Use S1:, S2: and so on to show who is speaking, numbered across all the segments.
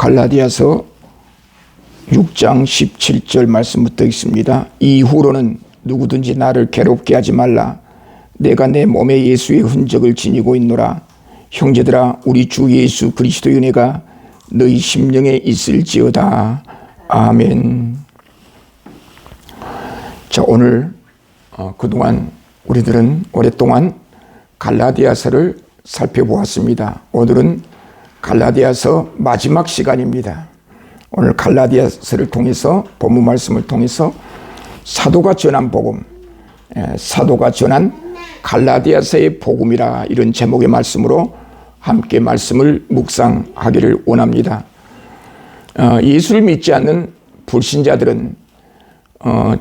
S1: 갈라디아서 6장 17절 말씀부터 읽습니다. 이후로는 누구든지 나를 괴롭게 하지 말라. 내가 내 몸에 예수의 흔적을 지니고 있노라. 형제들아, 우리 주 예수 그리스도의 은혜가 너희 심령에 있을지어다. 아멘. 자, 오늘 그동안 우리들은 오랫동안 갈라디아서를 살펴보았습니다. 오늘은 갈라디아서 마지막 시간입니다. 오늘 갈라디아서를 통해서 본문 말씀을 통해서 사도가 전한 복음, 사도가 전한 갈라디아서의 복음이라 이런 제목의 말씀으로 함께 말씀을 묵상하기를 원합니다. 예수를 믿지 않는 불신자들은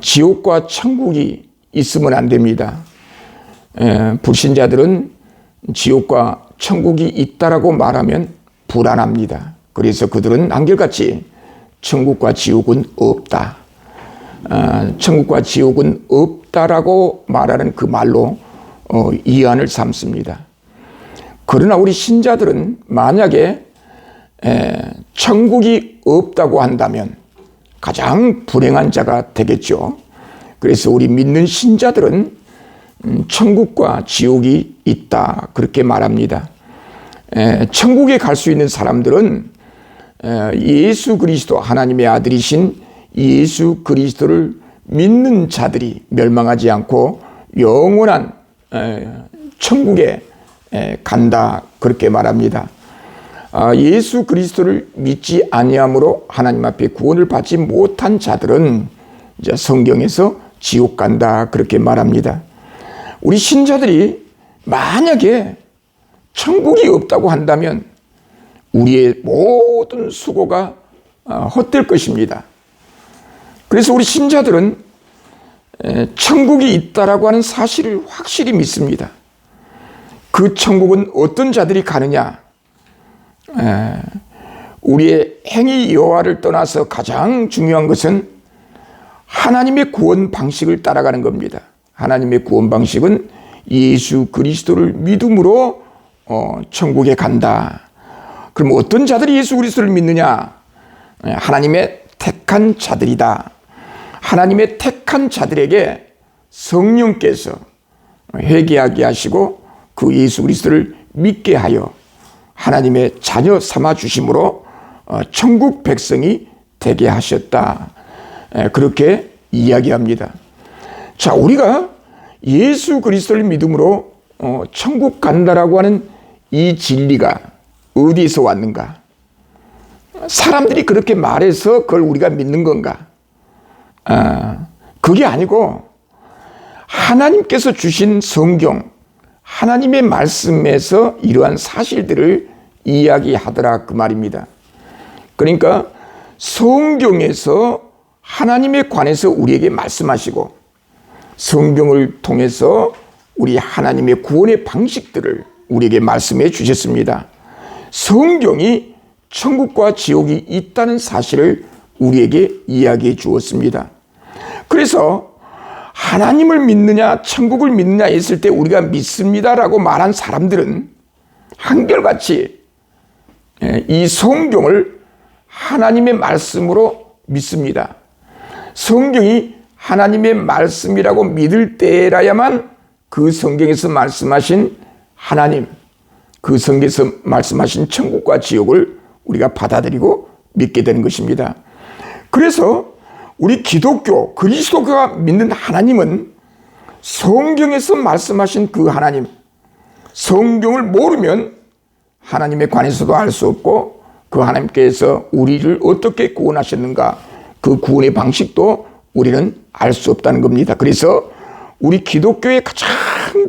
S1: 지옥과 천국이 있으면 안 됩니다. 불신자들은 지옥과 천국이 있다라고 말하면 불안합니다. 그래서 그들은 한결같이 천국과 지옥은 없다. 천국과 지옥은 없다라고 말하는 그 말로 이안을 삼습니다. 그러나 우리 신자들은 만약에 천국이 없다고 한다면 가장 불행한 자가 되겠죠. 그래서 우리 믿는 신자들은 천국과 지옥이 있다 그렇게 말합니다. 천국에 갈 수 있는 사람들은 예수 그리스도 하나님의 아들이신 예수 그리스도를 믿는 자들이 멸망하지 않고 영원한 천국에 간다 그렇게 말합니다. 예수 그리스도를 믿지 아니함으로 하나님 앞에 구원을 받지 못한 자들은 이제 성경에서 지옥 간다 그렇게 말합니다. 우리 신자들이 만약에 천국이 없다고 한다면 우리의 모든 수고가 헛될 것입니다. 그래서 우리 신자들은 천국이 있다라고 하는 사실을 확실히 믿습니다. 그 천국은 어떤 자들이 가느냐? 우리의 행위 여하를 떠나서 가장 중요한 것은 하나님의 구원 방식을 따라가는 겁니다. 하나님의 구원 방식은 예수 그리스도를 믿음으로 천국에 간다. 그럼 어떤 자들이 예수 그리스도를 믿느냐? 하나님의 택한 자들이다. 하나님의 택한 자들에게 성령께서 회개하게 하시고 그 예수 그리스도를 믿게 하여 하나님의 자녀 삼아 주심으로 천국 백성이 되게 하셨다. 그렇게 이야기합니다. 자, 우리가 예수 그리스도를 믿음으로 천국 간다라고 하는 이 진리가 어디서 왔는가? 사람들이 그렇게 말해서 그걸 우리가 믿는 건가? 그게 아니고 하나님께서 주신 성경, 하나님의 말씀에서 이러한 사실들을 이야기하더라 그 말입니다. 그러니까 성경에서 하나님에 관해서 우리에게 말씀하시고 성경을 통해서 우리 하나님의 구원의 방식들을 우리에게 말씀해 주셨습니다. 성경이 천국과 지옥이 있다는 사실을 우리에게 이야기해 주었습니다. 그래서 하나님을 믿느냐 천국을 믿느냐 했을 때 우리가 믿습니다라고 말한 사람들은 한결같이 이 성경을 하나님의 말씀으로 믿습니다. 성경이 하나님의 말씀이라고 믿을 때라야만 그 성경에서 말씀하신 하나님, 그 성경에서 말씀하신 천국과 지옥을 우리가 받아들이고 믿게 되는 것입니다. 그래서 우리 기독교, 그리스도가 믿는 하나님은 성경에서 말씀하신 그 하나님, 성경을 모르면 하나님에 관해서도 알 수 없고 그 하나님께서 우리를 어떻게 구원하셨는가 그 구원의 방식도 우리는 알 수 없다는 겁니다. 그래서 우리 기독교의 가장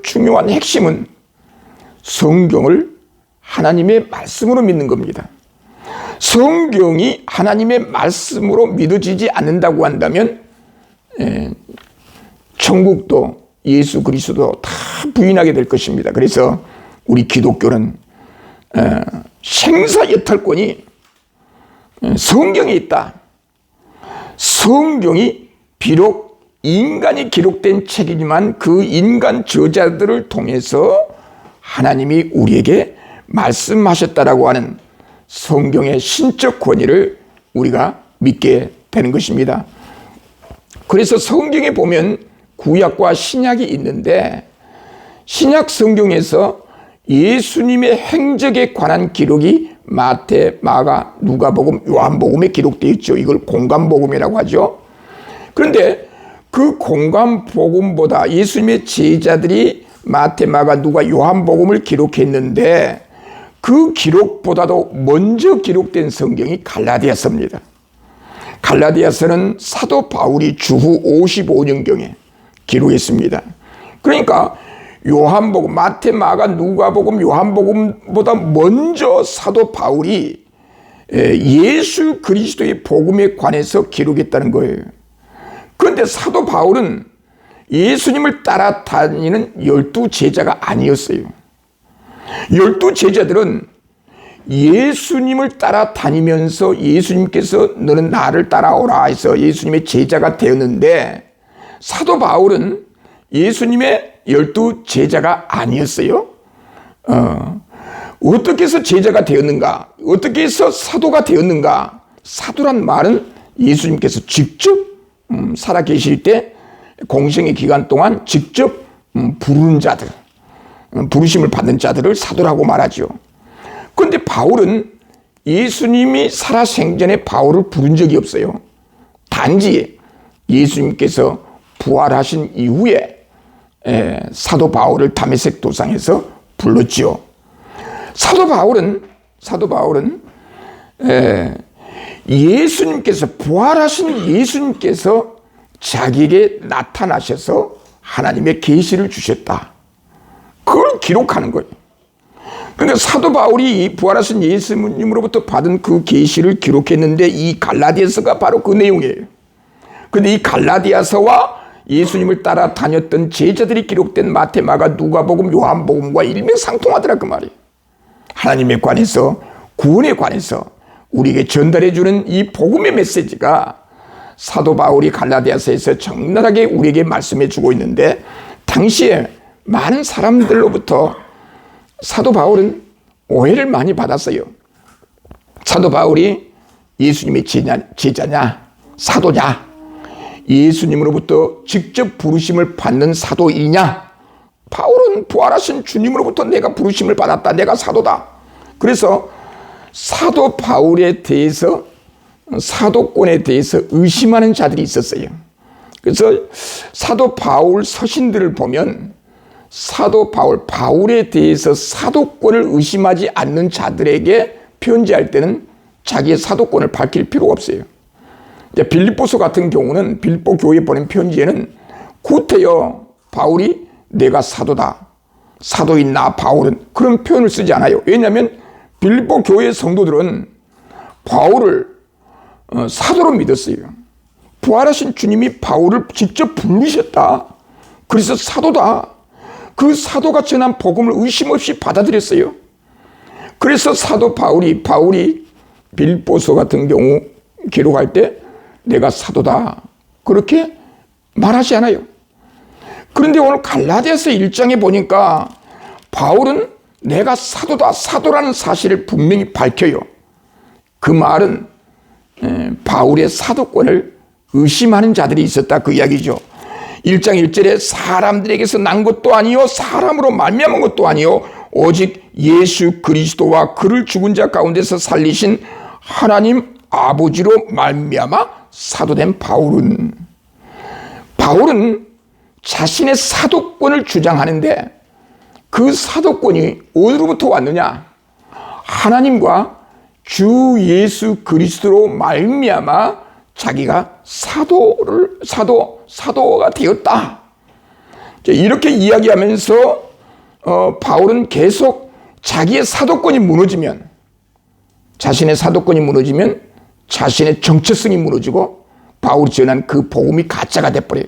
S1: 중요한 핵심은 성경을 하나님의 말씀으로 믿는 겁니다. 성경이 하나님의 말씀으로 믿어지지 않는다고 한다면 천국도 예수 그리스도도 다 부인하게 될 것입니다. 그래서 우리 기독교는 생사여탈권이 성경에 있다. 성경이 비록 인간이 기록된 책이지만 그 인간 저자들을 통해서 하나님이 우리에게 말씀하셨다라고 하는 성경의 신적 권위를 우리가 믿게 되는 것입니다. 그래서 성경에 보면 구약과 신약이 있는데 신약 성경에서 예수님의 행적에 관한 기록이 마태, 마가, 누가복음, 요한복음에 기록되어 있죠. 이걸 공간복음이라고 하죠. 그런데 그 공간복음보다 예수님의 제자들이 마태, 마가, 누가, 요한복음을 기록했는데 그 기록보다도 먼저 기록된 성경이 갈라디아서입니다. 갈라디아서는 사도 바울이 주후 55년경에 기록했습니다. 그러니까 요한복음, 마태, 마가, 누가복음, 요한복음보다 먼저 사도 바울이 예수 그리스도의 복음에 관해서 기록했다는 거예요. 그런데 사도 바울은 예수님을 따라다니는 12제자가 아니었어요. 12제자들은 예수님을 따라다니면서 예수님께서 너는 나를 따라오라 해서 예수님의 제자가 되었는데 사도 바울은 예수님의 12제자가 아니었어요. 어떻게 해서 제자가 되었는가? 어떻게 해서 사도가 되었는가? 사도란 말은 예수님께서 직접 살아계실 때 공생의 기간 동안 직접 부르는 자들, 부르심을 받는 자들을 사도라고 말하죠. 그런데 바울은 예수님이 살아생전에 바울을 부른 적이 없어요. 단지 예수님께서 부활하신 이후에 사도 바울을 다메섹 도상에서 불렀지요. 사도 바울은 예수님께서 부활하신 예수님께서 자기에게 나타나셔서 하나님의 계시를 주셨다. 그걸 기록하는 거예요. 그러니까 사도 바울이 부활하신 예수님으로부터 받은 그 계시를 기록했는데 이 갈라디아서가 바로 그 내용이에요. 그런데 이 갈라디아서와 예수님을 따라 다녔던 제자들이 기록된 마태, 마가, 누가복음, 요한복음과 일맥상통하더라 그 말이에요. 하나님에 관해서, 구원에 관해서 우리에게 전달해주는 이 복음의 메시지가 사도 바울이 갈라디아서에서 적나라하게 우리에게 말씀해주고 있는데 당시에 많은 사람들로부터 사도 바울은 오해를 많이 받았어요. 사도 바울이 예수님의 제자냐, 사도냐, 예수님으로부터 직접 부르심을 받는 사도이냐. 바울은 부활하신 주님으로부터 내가 부르심을 받았다, 내가 사도다. 그래서 사도 바울에 대해서, 사도권에 대해서 의심하는 자들이 있었어요. 그래서 사도 바울 서신들을 보면 사도 바울에 대해서 사도권을 의심하지 않는 자들에게 편지할 때는 자기의 사도권을 밝힐 필요가 없어요. 빌립보서 같은 경우는 빌립보 교회에 보낸 편지에는 구태여 바울이 내가 사도다, 사도인 나 바울은, 그런 표현을 쓰지 않아요. 왜냐하면 빌립보 교회 성도들은 바울을 사도로 믿었어요. 부활하신 주님이 바울을 직접 부르셨다. 그래서 사도다. 그 사도가 전한 복음을 의심 없이 받아들였어요. 그래서 사도 바울이 빌립보서 같은 경우 기록할 때 내가 사도다 그렇게 말하지 않아요. 그런데 오늘 갈라디아서 1장에 보니까 바울은 내가 사도다, 사도라는 사실을 분명히 밝혀요. 그 말은 바울의 사도권을 의심하는 자들이 있었다 그 이야기죠. 1장 1절에 사람들에게서 난 것도 아니요 사람으로 말미암은 것도 아니요 오직 예수 그리스도와 그를 죽은 자 가운데서 살리신 하나님 아버지로 말미암아 사도된 바울은 자신의 사도권을 주장하는데 그 사도권이 어디로부터 왔느냐? 하나님과 주 예수 그리스도로 말미암아 자기가 사도가 되었다. 이렇게 이야기하면서 바울은 계속 자신의 사도권이 무너지면 자신의 정체성이 무너지고 바울이 전한 그 복음이 가짜가 돼버려요.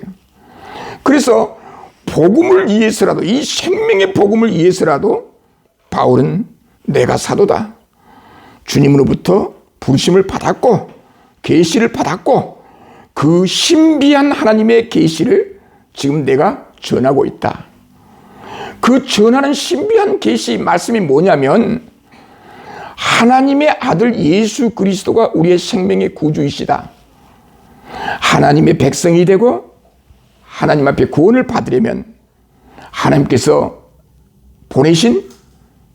S1: 그래서 복음을 위해서라도, 이 생명의 복음을 위해서라도 바울은 내가 사도다, 주님으로부터 부르심을 받았고 계시를 받았고 그 신비한 하나님의 계시를 지금 내가 전하고 있다. 그 전하는 신비한 계시 말씀이 뭐냐면 하나님의 아들 예수 그리스도가 우리의 생명의 구주이시다. 하나님의 백성이 되고 하나님 앞에 구원을 받으려면 하나님께서 보내신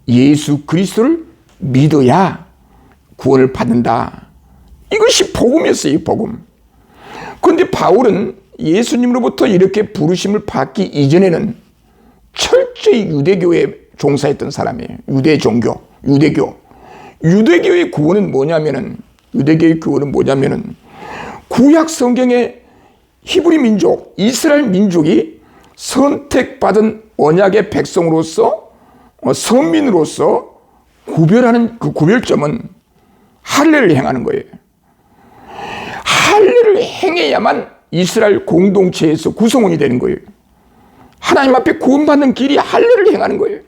S1: 예수 그리스도를 믿어야 구원을 받는다. 이것이 복음이었어요, 복음. 그런데 바울은 예수님으로부터 이렇게 부르심을 받기 이전에는 철저히 유대교에 종사했던 사람이에요. 유대 종교, 유대교. 유대교의 구원은 뭐냐면은, 구약 성경의 히브리 민족, 이스라엘 민족이 선택받은 언약의 백성으로서, 선민으로서 구별하는 그 구별점은 할례를 행하는 거예요. 할례를 행해야만 이스라엘 공동체에서 구성원이 되는 거예요. 하나님 앞에 구원받는 길이 할례를 행하는 거예요.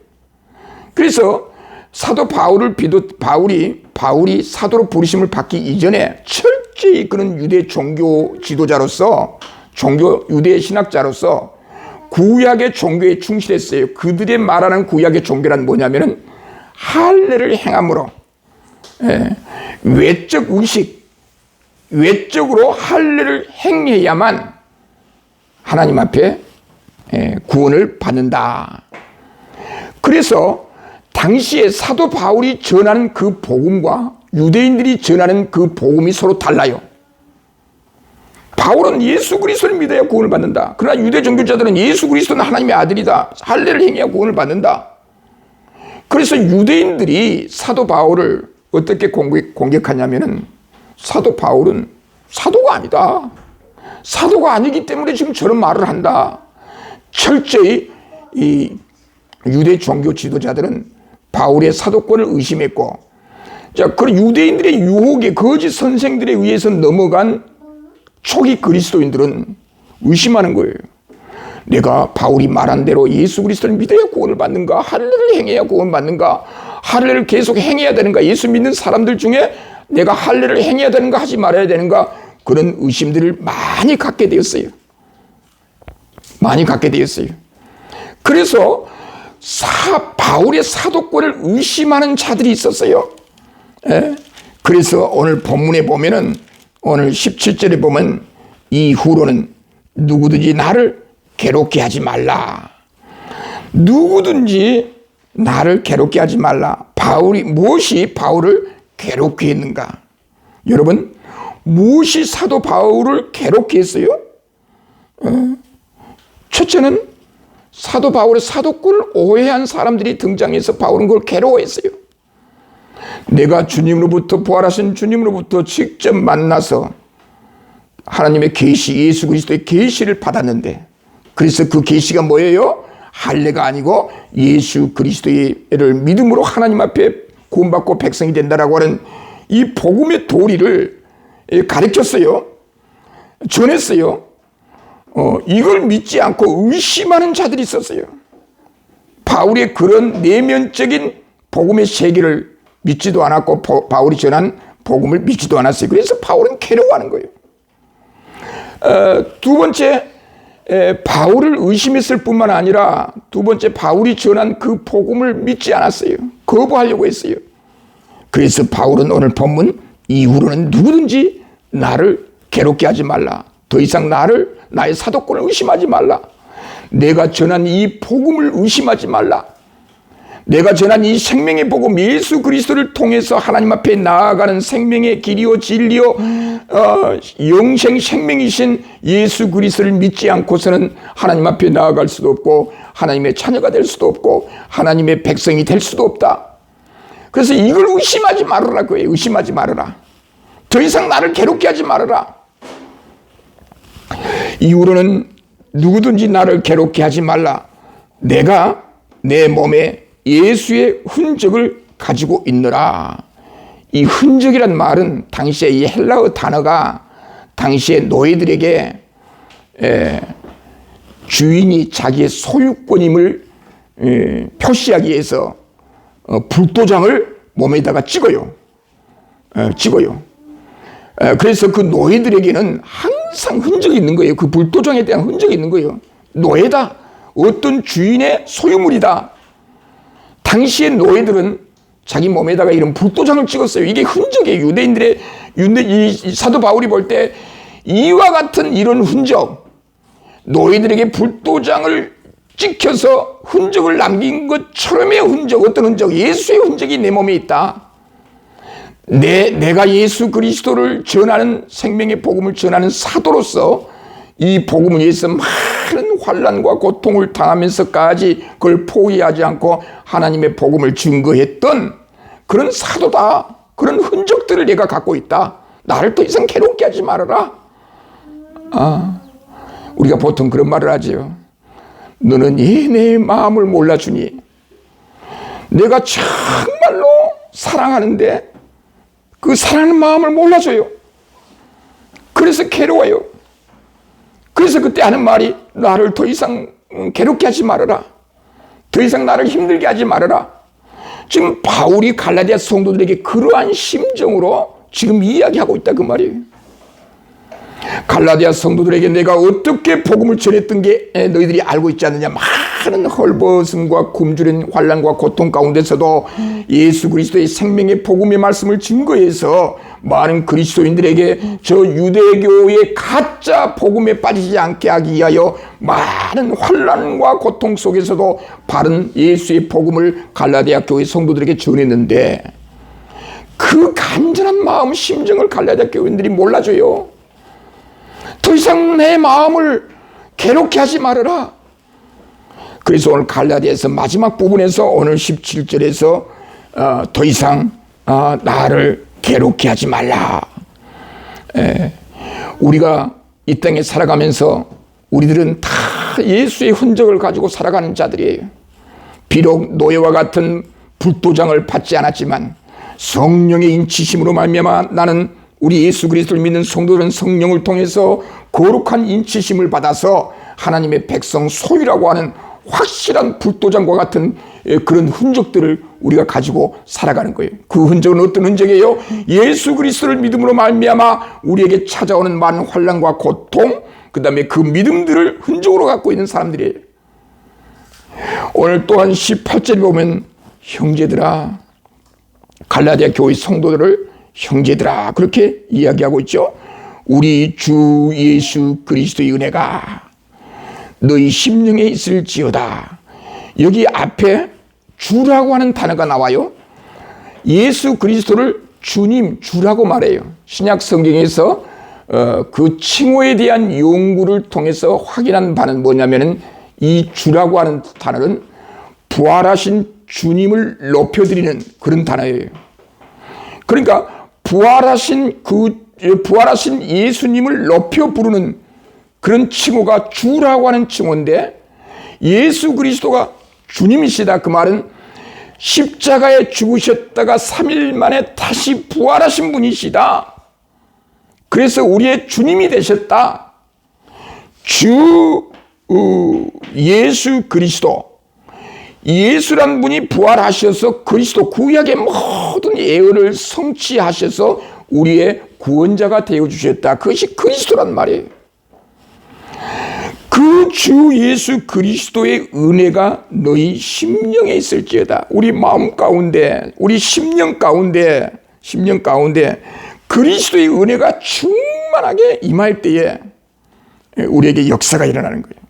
S1: 그래서 사도 바울이 사도로 부르심을 받기 이전에 철저히 그는 유대 종교 지도자로서, 유대 신학자로서 구약의 종교에 충실했어요. 그들이 말하는 구약의 종교란 뭐냐면은 할례를 행함으로, 외적 의식, 외적으로 할례를 행해야만 하나님 앞에 구원을 받는다. 그래서 당시에 사도 바울이 전하는 그 복음과 유대인들이 전하는 그 복음이 서로 달라요. 바울은 예수 그리스도를 믿어야 구원을 받는다. 그러나 유대 종교자들은 예수 그리스도는 하나님의 아들이다. 할례를 행해야 구원을 받는다. 그래서 유대인들이 사도 바울을 어떻게 공격하냐면은, 사도 바울은 사도가 아니다. 사도가 아니기 때문에 지금 저런 말을 한다. 철저히 이 유대 종교 지도자들은 바울의 사도권을 의심했고, 자, 그 유대인들의 유혹에, 거짓 선생들에 의해서 넘어간 초기 그리스도인들은 의심하는 거예요. 내가 바울이 말한 대로 예수 그리스도를 믿어야 구원을 받는가? 할례를 행해야 구원 받는가? 할례를 계속 행해야 되는가? 예수 믿는 사람들 중에 내가 할례를 행해야 되는가? 하지 말아야 되는가? 그런 의심들을 많이 갖게 되었어요. 그래서 바울의 사도권을 의심하는 자들이 있었어요. 그래서 오늘 본문에 보면은, 오늘 17절에 보면, 이후로는 누구든지 나를 괴롭게 하지 말라. 누구든지 나를 괴롭게 하지 말라. 무엇이 바울을 괴롭게 했는가? 여러분, 무엇이 사도 바울을 괴롭게 했어요? 첫째는 사도 바울의 사도권을 오해한 사람들이 등장해서 바울은 그걸 괴로워했어요. 내가 주님으로부터, 부활하신 주님으로부터 직접 만나서 하나님의 계시, 예수 그리스도의 계시를 받았는데, 그래서 그 계시가 뭐예요? 할례가 아니고 예수 그리스도를 믿음으로 하나님 앞에 구원받고 백성이 된다라고 하는 이 복음의 도리를 가르쳤어요. 전했어요. 이걸 믿지 않고 의심하는 자들이 있었어요. 바울의 그런 내면적인 복음의 세계를 믿지도 않았고, 바울이 전한 복음을 믿지도 않았어요. 그래서 바울은 괴로워하는 거예요. 두 번째, 바울을 의심했을 뿐만 아니라 두 번째, 바울이 전한 그 복음을 믿지 않았어요. 거부하려고 했어요. 그래서 바울은 오늘 본문, 이후로는 누구든지 나를 괴롭게 하지 말라. 더 이상 나의 사도권을 의심하지 말라. 내가 전한 이 복음을 의심하지 말라. 내가 전한 이 생명의 복음, 예수 그리스도를 통해서 하나님 앞에 나아가는 생명의 길이요 진리요 영생 생명이신 예수 그리스도를 믿지 않고서는 하나님 앞에 나아갈 수도 없고 하나님의 자녀가 될 수도 없고 하나님의 백성이 될 수도 없다. 그래서 이걸 의심하지 말아라 그예요. 의심하지 말아라. 더 이상 나를 괴롭게 하지 말아라. 이후로는 누구든지 나를 괴롭게 하지 말라. 내가 내 몸에 예수의 흔적을 가지고 있노라. 이 흔적이란 말은 당시에 이 헬라어 단어가 당시에 노예들에게 주인이 자기의 소유권임을 표시하기 위해서 불도장을 몸에다가 찍어요. 그래서 그 노예들에게는 항상 흔적이 있는 거예요. 그 불도장에 대한 흔적이 있는 거예요. 노예다. 어떤 주인의 소유물이다. 당시의 노예들은 자기 몸에다가 이런 불도장을 찍었어요. 이게 흔적이에요. 이 사도 바울이 볼 때 이와 같은 이런 흔적, 너희들에게 불도장을 찍혀서 흔적을 남긴 것처럼의 흔적, 어떤 흔적? 예수의 흔적이 내 몸에 있다. 내가 예수 그리스도를 전하는, 생명의 복음을 전하는 사도로서 이 복음을 위해서 많은 환난과 고통을 당하면서까지 그걸 포기하지 않고 하나님의 복음을 증거했던 그런 사도다. 그런 흔적들을 내가 갖고 있다. 나를 더 이상 괴롭게 하지 말아라. 우리가 보통 그런 말을 하죠. 너는 내 마음을 몰라주니 내가 정말로 사랑하는데 그 사랑하는 마음을 몰라줘요. 그래서 괴로워요. 그래서 그때 하는 말이 나를 더 이상 괴롭게 하지 말아라. 더 이상 나를 힘들게 하지 말아라. 지금 바울이 갈라디아 성도들에게 그러한 심정으로 지금 이야기하고 있다 그 말이에요. 갈라디아 성도들에게 내가 어떻게 복음을 전했던 게 너희들이 알고 있지 않느냐. 많은 헐벗음과 굶주린 환난과 고통 가운데서도 예수 그리스도의 생명의 복음의 말씀을 증거해서 많은 그리스도인들에게 저 유대교의 가짜 복음에 빠지지 않게 하기 위하여 많은 환난과 고통 속에서도 바른 예수의 복음을 갈라디아 교회 성도들에게 전했는데 그 간절한 마음 심정을 갈라디아 교인들이 몰라줘요. 더 이상 내 마음을 괴롭게 하지 말아라. 그래서 오늘 갈라디아서 마지막 부분에서 오늘 17절에서 더 이상 나를 괴롭게 하지 말라. 우리가 이 땅에 살아가면서 우리들은 다 예수의 흔적을 가지고 살아가는 자들이에요. 비록 노예와 같은 불도장을 받지 않았지만 성령의 인치심으로 말미암아 나는 우리 예수 그리스도를 믿는 성도들은 성령을 통해서 거룩한 인치심을 받아서 하나님의 백성 소유라고 하는 확실한 불도장과 같은 그런 흔적들을 우리가 가지고 살아가는 거예요. 그 흔적은 어떤 흔적이에요? 예수 그리스도를 믿음으로 말미암아 우리에게 찾아오는 많은 환난과 고통, 그 다음에 그 믿음들을 흔적으로 갖고 있는 사람들이에요. 오늘 또한 18절에 보면 형제들아, 갈라디아 교회 성도들을 형제들아 그렇게 이야기하고 있죠. 우리 주 예수 그리스도의 은혜가 너희 심령에 있을지어다. 여기 앞에 주라고 하는 단어가 나와요. 예수 그리스도를 주님, 주라고 말해요. 신약 성경에서 그 칭호에 대한 연구를 통해서 확인한 바는 뭐냐면은 이 주라고 하는 단어는 부활하신 주님을 높여드리는 그런 단어예요. 그러니까 부활하신 예수님을 높여 부르는 그런 칭호가 주라고 하는 칭호인데 예수 그리스도가 주님이시다. 그 말은 십자가에 죽으셨다가 3일 만에 다시 부활하신 분이시다. 그래서 우리의 주님이 되셨다. 주 예수 그리스도, 예수란 분이 부활하셔서 그리스도 구약의 모든 예언을 성취하셔서 우리의 구원자가 되어주셨다. 그것이 그리스도란 말이에요. 그 주 예수 그리스도의 은혜가 너희 심령에 있을지어다. 우리 마음 가운데, 우리 심령 가운데 그리스도의 은혜가 충만하게 임할 때에 우리에게 역사가 일어나는 거예요.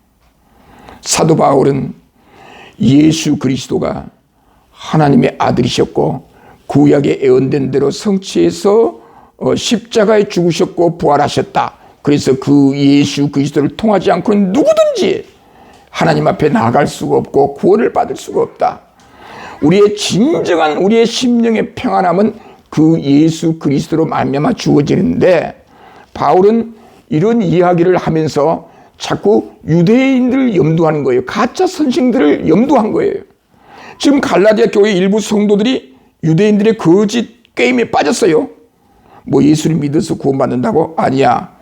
S1: 사도 바울은 예수 그리스도가 하나님의 아들이셨고 구약에 예언된 대로 성취해서 십자가에 죽으셨고 부활하셨다. 그래서 그 예수 그리스도를 통하지 않고는 누구든지 하나님 앞에 나아갈 수가 없고 구원을 받을 수가 없다. 우리의 진정한 우리의 심령의 평안함은 그 예수 그리스도로 말미암아 주어지는데 바울은 이런 이야기를 하면서 자꾸 유대인들을 염두하는 거예요. 가짜 선생들을 염두한 거예요. 지금 갈라디아 교회 일부 성도들이 유대인들의 거짓 게임에 빠졌어요. 뭐 예수를 믿어서 구원받는다고? 아니야.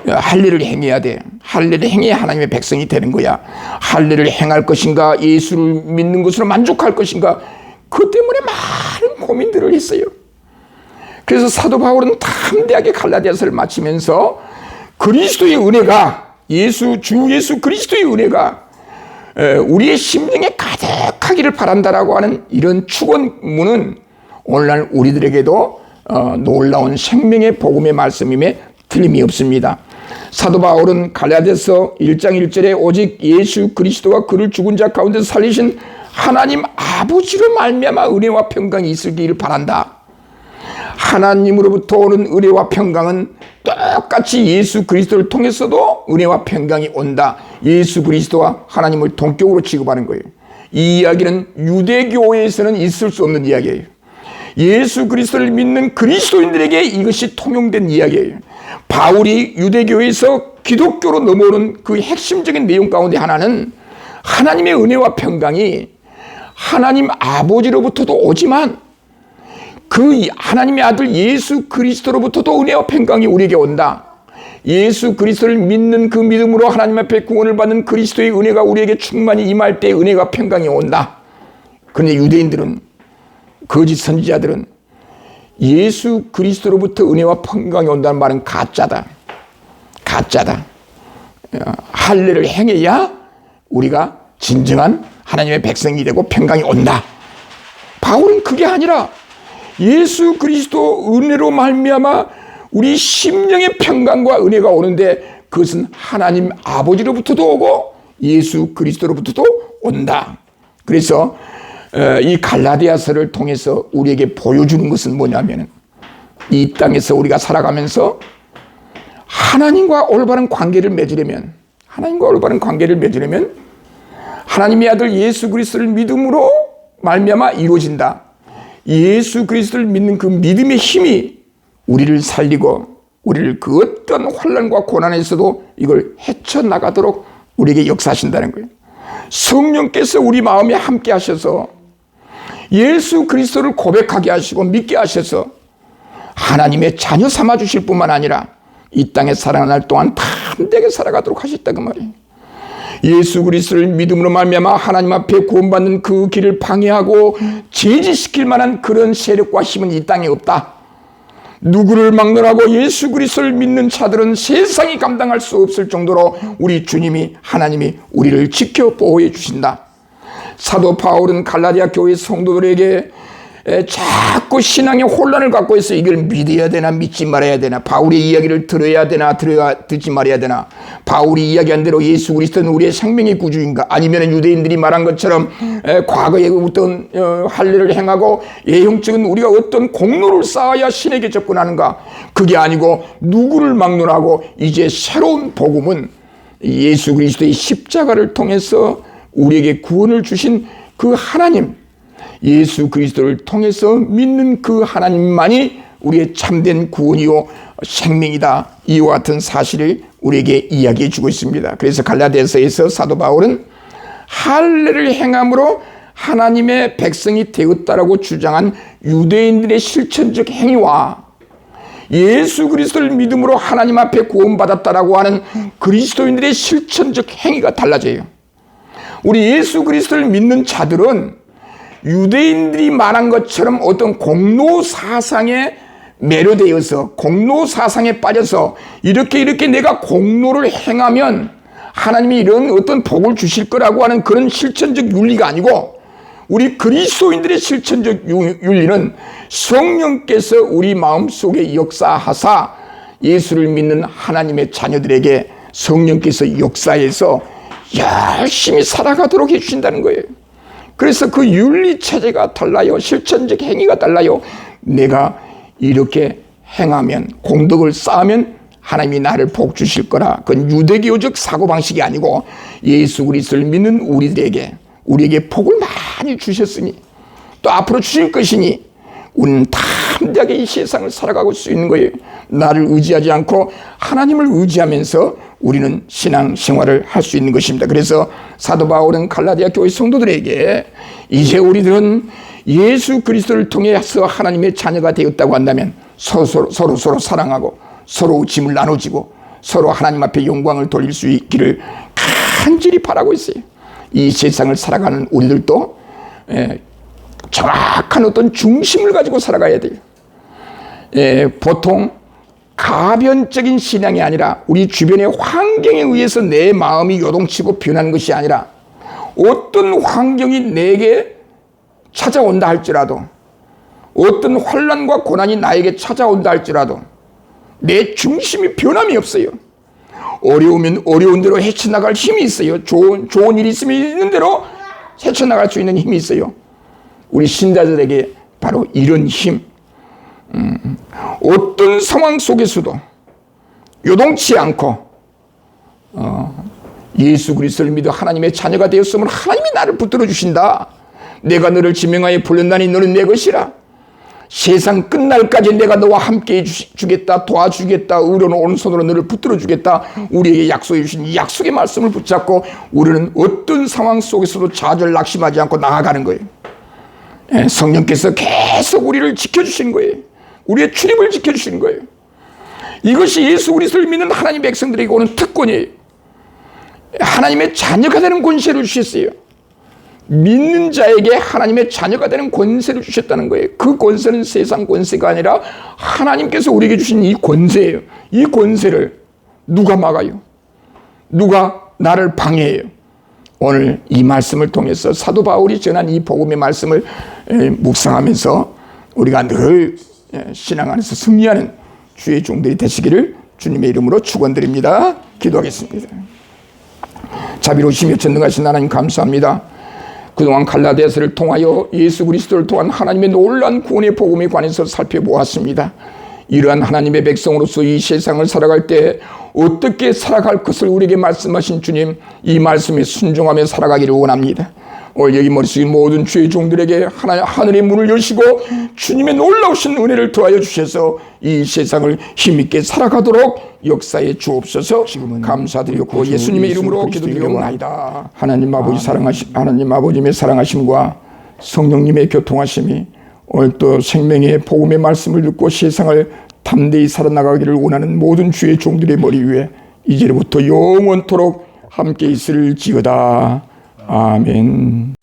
S1: 할례를 행해야 돼. 할례를 행해야 하나님의 백성이 되는 거야. 할례를 행할 것인가? 예수를 믿는 것으로 만족할 것인가? 그 때문에 많은 고민들을 했어요. 그래서 사도 바울은 담대하게 갈라디아서를 마치면서 그리스도의 은혜가 주 예수 그리스도의 은혜가 우리의 심령에 가득하기를 바란다라고 하는 이런 축원문은 오늘날 우리들에게도 놀라운 생명의 복음의 말씀임에 틀림이 없습니다. 사도 바울은 갈라디아서 1장 1절에 오직 예수 그리스도와 그를 죽은 자 가운데서 살리신 하나님 아버지로 말미암아 은혜와 평강이 있으기를 바란다. 하나님으로부터 오는 은혜와 평강은 똑같이 예수 그리스도를 통해서도 은혜와 평강이 온다. 예수 그리스도와 하나님을 동격으로 취급하는 거예요. 이 이야기는 유대교회에서는 있을 수 없는 이야기예요. 예수 그리스도를 믿는 그리스도인들에게 이것이 통용된 이야기예요. 바울이 유대교회에서 기독교로 넘어오는 그 핵심적인 내용 가운데 하나는 하나님의 은혜와 평강이 하나님 아버지로부터도 오지만 그 하나님의 아들 예수 그리스도로부터도 은혜와 평강이 우리에게 온다. 예수 그리스도를 믿는 그 믿음으로 하나님 앞에 구원을 받는 그리스도의 은혜가 우리에게 충만히 임할 때 은혜가 평강이 온다. 그런데 유대인들은, 거짓 선지자들은 예수 그리스도로부터 은혜와 평강이 온다는 말은 가짜다. 가짜다. 할례를 행해야 우리가 진정한 하나님의 백성이 되고 평강이 온다. 바울은 그게 아니라 예수 그리스도 은혜로 말미암아 우리 심령의 평강과 은혜가 오는데 그것은 하나님 아버지로부터도 오고 예수 그리스도로부터도 온다. 그래서 이 갈라디아서를 통해서 우리에게 보여주는 것은 뭐냐면 이 땅에서 우리가 살아가면서 하나님과 올바른 관계를 맺으려면 하나님의 아들 예수 그리스도를 믿음으로 말미암아 이루어진다. 예수 그리스도를 믿는 그 믿음의 힘이 우리를 살리고 우리를 그 어떤 환난과 고난에서도 이걸 헤쳐나가도록 우리에게 역사하신다는 거예요. 성령께서 우리 마음에 함께 하셔서 예수 그리스도를 고백하게 하시고 믿게 하셔서 하나님의 자녀 삼아 주실 뿐만 아니라 이 땅에 살아날 동안 담대하게 살아가도록 하셨다 그 말이에요. 예수 그리스도를 믿음으로 말미암아 하나님 앞에 구원받는 그 길을 방해하고 제지시킬 만한 그런 세력과 힘은 이 땅에 없다. 누구를 막론하고 예수 그리스도를 믿는 자들은 세상이 감당할 수 없을 정도로 우리 주님이 하나님이 우리를 지켜 보호해 주신다. 사도 바울은 갈라디아 교회 성도들에게 자꾸 신앙의 혼란을 갖고 있어. 이걸 믿어야 되나 믿지 말아야 되나, 바울의 이야기를 들어야 되나 듣지 말아야 되나, 바울이 이야기한 대로 예수 그리스도는 우리의 생명의 구주인가, 아니면 유대인들이 말한 것처럼 과거에 어떤 할례를 행하고 예형적인 우리가 어떤 공로를 쌓아야 신에게 접근하는가. 그게 아니고 누구를 막론하고 이제 새로운 복음은 예수 그리스도의 십자가를 통해서 우리에게 구원을 주신 그 하나님, 예수 그리스도를 통해서 믿는 그 하나님만이 우리의 참된 구원이요 생명이다. 이와 같은 사실을 우리에게 이야기해 주고 있습니다. 그래서 갈라디아서에서 사도 바울은 할례를 행함으로 하나님의 백성이 되었다라고 주장한 유대인들의 실천적 행위와 예수 그리스도를 믿음으로 하나님 앞에 구원받았다라고 하는 그리스도인들의 실천적 행위가 달라져요. 우리 예수 그리스도를 믿는 자들은 유대인들이 말한 것처럼 어떤 공로 사상에 매료되어서 공로 사상에 빠져서 이렇게 내가 공로를 행하면 하나님이 이런 어떤 복을 주실 거라고 하는 그런 실천적 윤리가 아니고, 우리 그리스도인들의 실천적 윤리는 성령께서 우리 마음속에 역사하사 예수를 믿는 하나님의 자녀들에게 성령께서 역사해서 열심히 살아가도록 해주신다는 거예요. 그래서 그 윤리체제가 달라요. 실천적 행위가 달라요. 내가 이렇게 행하면, 공덕을 쌓으면 하나님이 나를 복 주실 거라. 그건 유대교적 사고방식이 아니고 예수 그리스도를 믿는 우리에게 복을 많이 주셨으니 또 앞으로 주실 것이니 우리는 담대하게 이 세상을 살아가고 수 있는 거예요. 나를 의지하지 않고 하나님을 의지하면서 우리는 신앙 생활을 할 수 있는 것입니다. 그래서 사도 바울은 갈라디아 교회 성도들에게 이제 우리들은 예수 그리스도를 통해서 하나님의 자녀가 되었다고 한다면 서로 사랑하고 서로 짐을 나눠지고 서로 하나님 앞에 영광을 돌릴 수 있기를 간절히 바라고 있어요. 이 세상을 살아가는 우리들도 정확한 어떤 중심을 가지고 살아가야 돼요. 보통 가변적인 신앙이 아니라 우리 주변의 환경에 의해서 내 마음이 요동치고 변하는 것이 아니라 어떤 환경이 내게 찾아온다 할지라도 어떤 환난과 고난이 나에게 찾아온다 할지라도 내 중심이 변함이 없어요. 어려우면 어려운 대로 헤쳐나갈 힘이 있어요. 좋은 일이 있는 대로 헤쳐나갈 수 있는 힘이 있어요. 우리 신자들에게 바로 이런 힘, 어떤 상황 속에서도 요동치 않고 예수 그리스도를 믿어 하나님의 자녀가 되었으면 하나님이 나를 붙들어 주신다. 내가 너를 지명하여 불렀나니 너는 내 것이라. 세상 끝날까지 내가 너와 함께 해주겠다, 도와주겠다, 의로운 오른손으로 너를 붙들어 주겠다. 우리에게 약속해 주신 이 약속의 말씀을 붙잡고 우리는 어떤 상황 속에서도 좌절 낙심하지 않고 나아가는 거예요. 성령께서 계속 우리를 지켜주시는 거예요. 우리의 출입을 지켜주시는 거예요. 이것이 예수 그리스도를 믿는 하나님 백성들에게 오는 특권이에요. 하나님의 자녀가 되는 권세를 주셨어요. 믿는 자에게 하나님의 자녀가 되는 권세를 주셨다는 거예요. 그 권세는 세상 권세가 아니라 하나님께서 우리에게 주신 이 권세예요. 이 권세를 누가 막아요? 누가 나를 방해해요? 오늘 이 말씀을 통해서 사도 바울이 전한 이 복음의 말씀을 묵상하면서 우리가 늘 신앙 안에서 승리하는 주의 종들이 되시기를 주님의 이름으로 축원드립니다. 기도하겠습니다. 자비로우시며 전능하신 하나님 감사합니다. 그동안 갈라디아서를 통하여 예수 그리스도를 통한 하나님의 놀라운 구원의 복음에 관해서 살펴보았습니다. 이러한 하나님의 백성으로서 이 세상을 살아갈 때 어떻게 살아갈 것을 우리에게 말씀하신 주님, 이 말씀에 순종하며 살아가기를 원합니다. 오늘 여기 머리속에 모든 주의 종들에게 하늘의 문을 여시고 주님의 놀라우신 은혜를 더하여 주셔서 이 세상을 힘있게 살아가도록 역사에 주옵소서. 지금은 감사드리고 예수님의 이름으로 기도드리옵나이다. 하나님 아버지 하나님 아버님의 사랑하심과 성령님의 교통하심이 오늘 또 생명의 복음의 말씀을 듣고 세상을 담대히 살아나가기를 원하는 모든 주의 종들의 머리 위에 이제부터 영원토록 함께 있을지어다. 아멘.